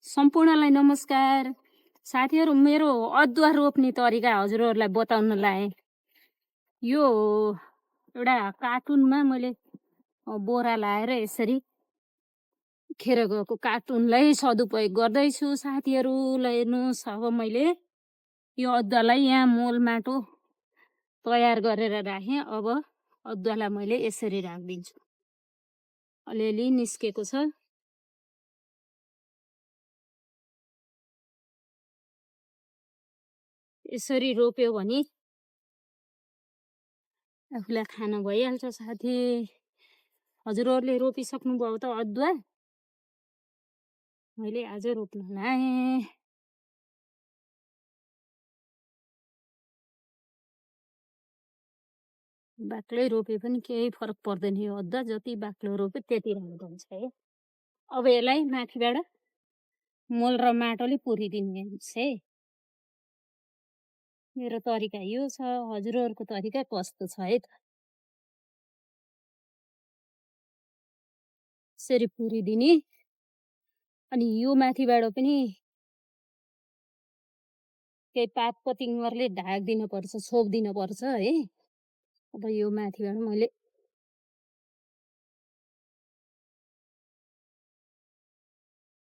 सम्पूर्णलाई नमस्कार। साथीहरू, मेरो अदुवा रोप्ने तरिका हजुरहरूलाई बताउन लाएँ। यो एउटा कार्टुनमा मैले बोरा लाएर यसरी खेर गएको कार्टुनलाई सदुपयोग गर्दैछु। साथीहरू ल हेर्नुहोस्, अब मैले यो अदुवालाई यहाँ मोल माटो तयार गरेर राखेँ। अब अदुवालाई मैले यसरी राखिदिन्छु। अलिअलि निस्केको छ। यसरी रोप्यो भने आफूलाई खान भइहाल्छ। साथी हजुरहरूले रोपिसक्नुभयो त अदुवा? मैले आज रोप्न लाएँ। बाक्लै रोपे पनि केही फरक पर्दैन। यो अदुवा जति बाक्लो रोप्यो त्यति राम्रो हुन्छ है। अब यसलाई माथिबाट मोल र माटोले पुरिदिने है। मेरो तरिका यो छ। हजुरहरूको तरिका कस्तो छ है त? यसरी पुरिदिने। अनि यो माथिबाट पनि केही पात पतिङ्गरले ढाकिदिनु पर्छ, छोपिदिनु पर्छ है। अब यो माथिबाट मैले